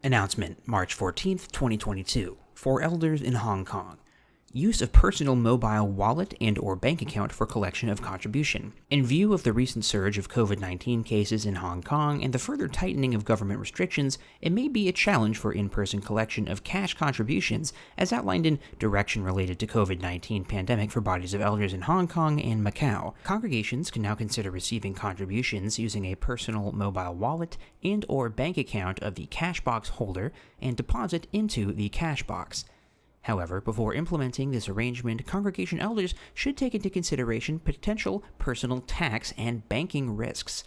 Announcement, March 14th, 2022, for elders in Hong Kong. Use of personal mobile wallet and or bank account for collection of contribution. In view of the recent surge of COVID-19 cases in Hong Kong and the further tightening of government restrictions, it may be a challenge for in-person collection of cash contributions, as outlined in Direction Related to COVID-19 Pandemic for Bodies of Elders in Hong Kong and Macau. Congregations can now consider receiving contributions using a personal mobile wallet and or bank account of the Cashbox holder and deposit into the Cashbox. However, before implementing this arrangement, congregation elders should take into consideration potential personal tax and banking risks.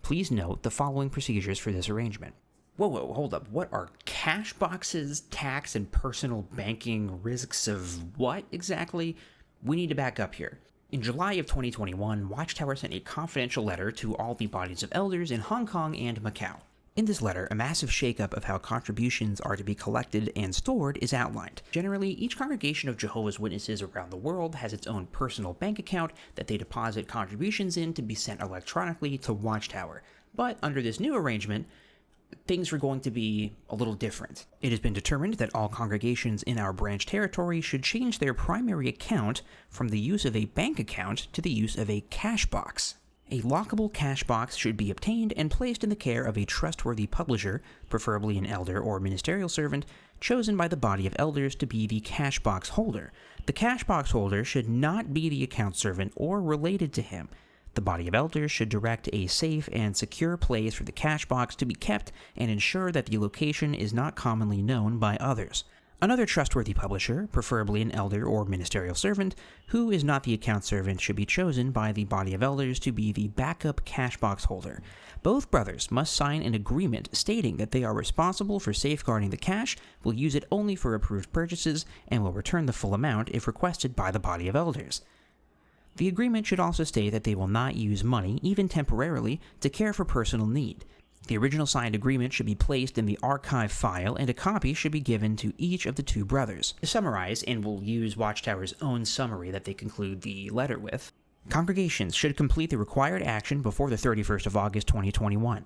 Please note the following procedures for this arrangement. Whoa, hold up. What are cash boxes, tax, and personal banking risks of what exactly? We need to back up here. In July of 2021, Watchtower sent a confidential letter to all the bodies of elders in Hong Kong and Macau. In this letter, a massive shakeup of how contributions are to be collected and stored is outlined. Generally, each congregation of Jehovah's Witnesses around the world has its own personal bank account that they deposit contributions in to be sent electronically to Watchtower. But under this new arrangement, things are going to be a little different. It has been determined that all congregations in our branch territory should change their primary account from the use of a bank account to the use of a cash box. A lockable cash box should be obtained and placed in the care of a trustworthy publisher, preferably an elder or ministerial servant, chosen by the body of elders to be the cash box holder. The cash box holder should not be the account servant or related to him. The body of elders should direct a safe and secure place for the cash box to be kept and ensure that the location is not commonly known by others. Another trustworthy publisher, preferably an elder or ministerial servant, who is not the account servant, should be chosen by the body of elders to be the backup cash box holder. Both brothers must sign an agreement stating that they are responsible for safeguarding the cash, will use it only for approved purchases, and will return the full amount if requested by the body of elders. The agreement should also state that they will not use money, even temporarily, to care for personal need. The original signed agreement should be placed in the archive file, and a copy should be given to each of the two brothers. To summarize, and we'll use Watchtower's own summary that they conclude the letter with, congregations should complete the required action before the 31st of August 2021.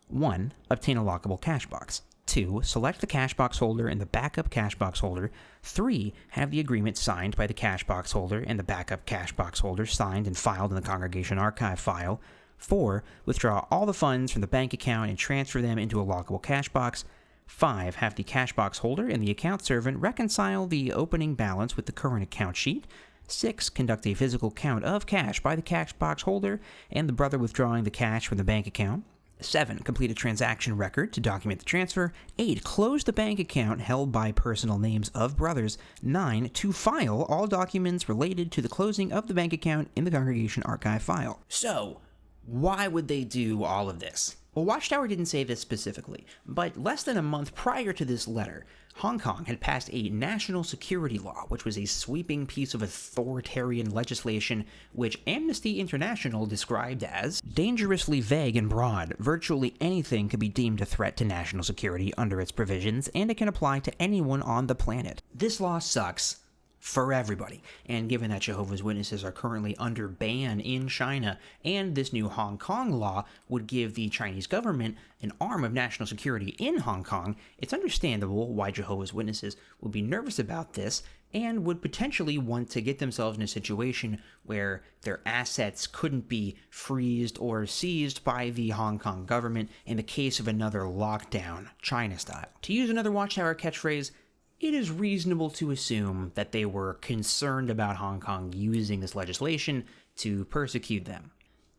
1. Obtain a lockable cash box. 2. Select the cash box holder and the backup cash box holder. 3. Have the agreement signed by the cash box holder and the backup cash box holder signed and filed in the congregation archive file. 4. Withdraw all the funds from the bank account and transfer them into a lockable cash box. 5. Have the cash box holder and the account servant reconcile the opening balance with the current account sheet. 6. Conduct a physical count of cash by the cash box holder and the brother withdrawing the cash from the bank account. 7. Complete a transaction record to document the transfer. 8. Close the bank account held by personal names of brothers. 9. To file all documents related to the closing of the bank account in the congregation archive file. So, why would they do all of this? Well, Watchtower didn't say this specifically, but less than a month prior to this letter, Hong Kong had passed a national security law, which was a sweeping piece of authoritarian legislation which Amnesty International described as dangerously vague and broad. Virtually anything could be deemed a threat to national security under its provisions, and it can apply to anyone on the planet. This law sucks for everybody, and given that Jehovah's Witnesses are currently under ban in China, and this new Hong Kong law would give the Chinese government an arm of national security in Hong Kong, it's understandable why Jehovah's Witnesses would be nervous about this and would potentially want to get themselves in a situation where their assets couldn't be freezed or seized by the Hong Kong government in the case of another lockdown, China style. To use another Watchtower catchphrase, it is reasonable to assume that they were concerned about Hong Kong using this legislation to persecute them.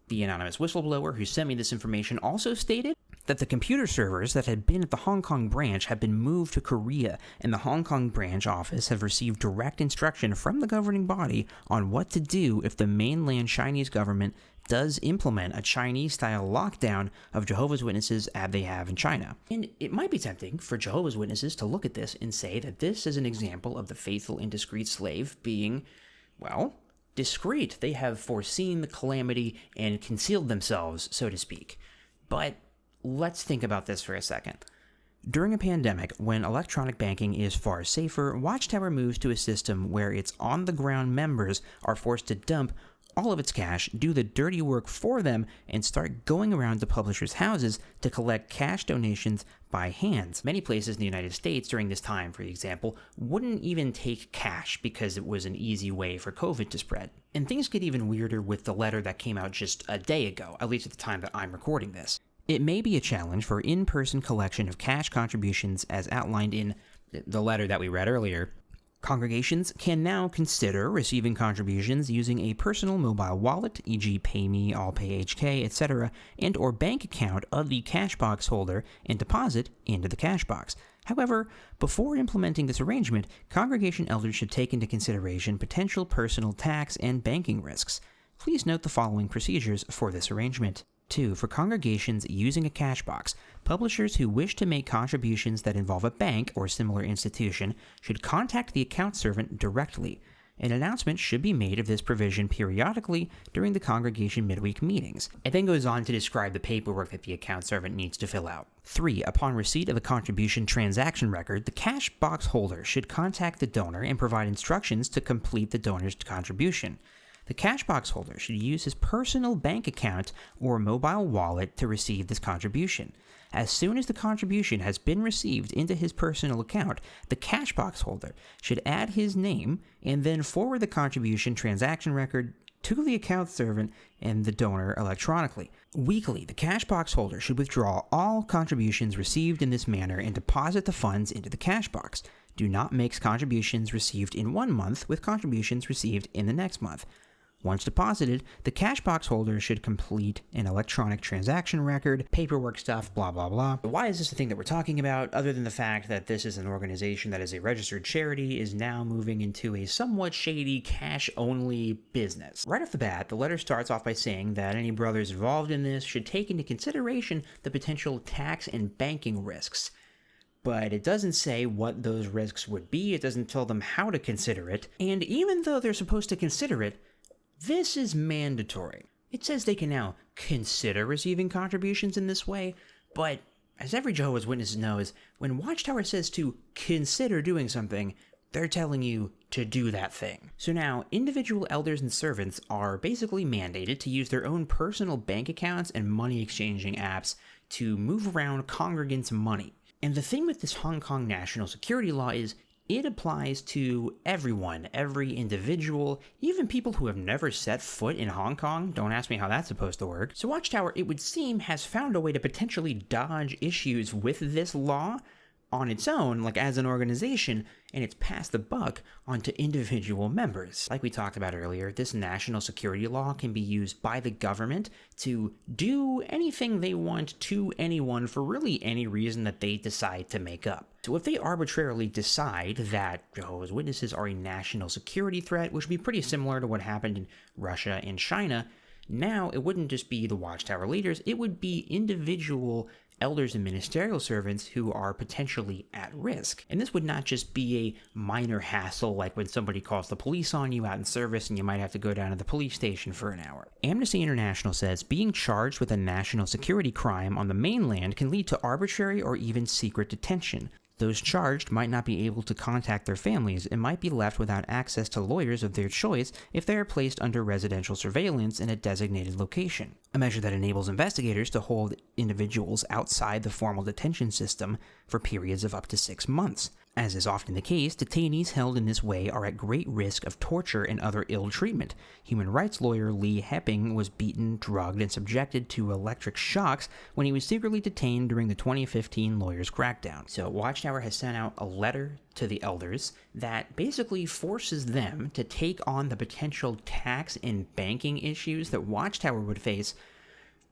The anonymous whistleblower who sent me this information also stated that the computer servers that had been at the Hong Kong branch have been moved to Korea, and the Hong Kong branch office have received direct instruction from the governing body on what to do if the mainland Chinese government does implement a Chinese-style lockdown of Jehovah's Witnesses as they have in China. And it might be tempting for Jehovah's Witnesses to look at this and say that this is an example of the faithful and discreet slave being, well, discreet. They have foreseen the calamity and concealed themselves, so to speak. But let's think about this for a second. During a pandemic, when electronic banking is far safer, Watchtower moves to a system where its on-the-ground members are forced to dump all of its cash, do the dirty work for them, and start going around to publishers' houses to collect cash donations by hand. Many places in the United States during this time, for example, wouldn't even take cash because it was an easy way for COVID to spread. And things get even weirder with the letter that came out just a day ago, at least at the time that I'm recording this. It may be a challenge for in-person collection of cash contributions as outlined in the letter that we read earlier. Congregations can now consider receiving contributions using a personal mobile wallet, e.g. PayMe, AllPay etc., and or bank account of the Cashbox holder and deposit into the Cashbox. However, before implementing this arrangement, congregation elders should take into consideration potential personal tax and banking risks. Please note the following procedures for this arrangement. 2. For congregations using a Cashbox, publishers who wish to make contributions that involve a bank or similar institution should contact the account servant directly. An announcement should be made of this provision periodically during the congregation midweek meetings. It then goes on to describe the paperwork that the account servant needs to fill out. 3. Upon receipt of a contribution transaction record, the Cashbox holder should contact the donor and provide instructions to complete the donor's contribution. The Cashbox holder should use his personal bank account or mobile wallet to receive this contribution. As soon as the contribution has been received into his personal account, the Cashbox holder should add his name and then forward the contribution transaction record to the account servant and the donor electronically. Weekly, the Cashbox holder should withdraw all contributions received in this manner and deposit the funds into the Cashbox. Do not mix contributions received in one month with contributions received in the next month. Once deposited, the Cashbox holder should complete an electronic transaction record, paperwork stuff, blah, blah, blah. Why is this a thing that we're talking about, other than the fact that this is an organization that is a registered charity, is now moving into a somewhat shady cash-only business? Right off the bat, the letter starts off by saying that any brothers involved in this should take into consideration the potential tax and banking risks. But it doesn't say what those risks would be, it doesn't tell them how to consider it, and even though they're supposed to consider it, this is mandatory. It says they can now consider receiving contributions in this way, but as every Jehovah's Witness knows, when Watchtower says to consider doing something, they're telling you to do that thing. So now, individual elders and servants are basically mandated to use their own personal bank accounts and money exchanging apps to move around congregants' money. And the thing with this Hong Kong national security law is it applies to everyone, every individual, even people who have never set foot in Hong Kong. Don't ask me how that's supposed to work. So Watchtower, it would seem, has found a way to potentially dodge issues with this law on its own, like as an organization, and it's passed the buck onto individual members. Like we talked about earlier, this national security law can be used by the government to do anything they want to anyone for really any reason that they decide to make up. So if they arbitrarily decide that Jehovah's Witnesses are a national security threat, which would be pretty similar to what happened in Russia and China, now it wouldn't just be the Watchtower leaders, it would be individual elders and ministerial servants who are potentially at risk. And this would not just be a minor hassle like when somebody calls the police on you out in service and you might have to go down to the police station for an hour. Amnesty International says being charged with a national security crime on the mainland can lead to arbitrary or even secret detention. Those charged might not be able to contact their families and might be left without access to lawyers of their choice if they are placed under residential surveillance in a designated location, a measure that enables investigators to hold individuals outside the formal detention system for periods of up to 6 months. As is often the case, detainees held in this way are at great risk of torture and other ill treatment. Human rights lawyer Lee Hepping was beaten, drugged, and subjected to electric shocks when he was secretly detained during the 2015 lawyers' crackdown. So Watchtower has sent out a letter to the elders that basically forces them to take on the potential tax and banking issues that Watchtower would face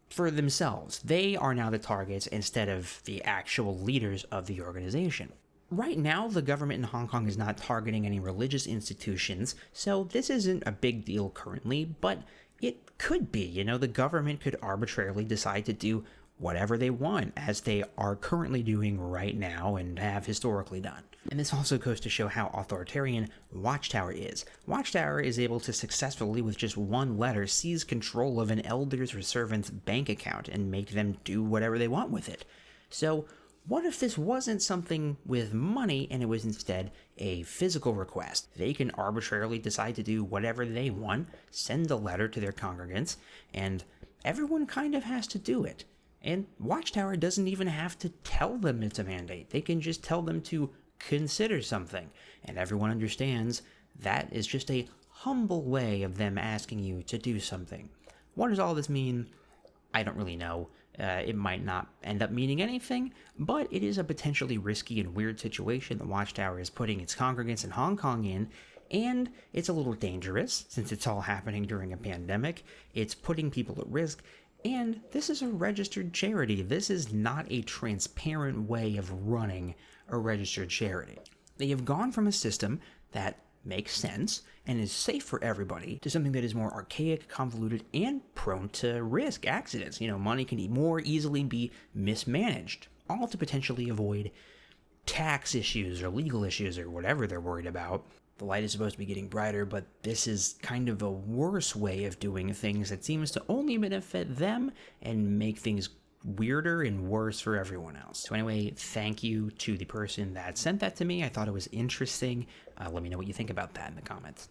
for themselves. They are now the targets instead of the actual leaders of the organization. Right now, the government in Hong Kong is not targeting any religious institutions, so this isn't a big deal currently, but it could be. The government could arbitrarily decide to do whatever they want, as they are currently doing right now and have historically done. And this also goes to show how authoritarian Watchtower is. Watchtower is able to successfully, with just one letter, seize control of an elder's or servant's bank account and make them do whatever they want with it. So What if this wasn't something with money and it was instead a physical request? They can arbitrarily decide to do whatever they want, send a letter to their congregants, and everyone kind of has to do it. And Watchtower doesn't even have to tell them it's a mandate. They can just tell them to consider something, and everyone understands that is just a humble way of them asking you to do something. What does all this mean? I don't really know. It might not end up meaning anything, but it is a potentially risky and weird situation the Watchtower is putting its congregants in Hong Kong in, and it's a little dangerous since it's all happening during a pandemic. It's putting people at risk, and this is a registered charity. This is not a transparent way of running a registered charity. They have gone from a system that makes sense and is safe for everybody to something that is more archaic, convoluted, and prone to risk, accidents. Money can more easily be mismanaged, all to potentially avoid tax issues or legal issues or whatever they're worried about. The light is supposed to be getting brighter, but this is kind of a worse way of doing things that seems to only benefit them and make things weirder and worse for everyone else. So anyway, thank you to the person that sent that to me. I thought it was interesting. Let me know what you think about that in the comments.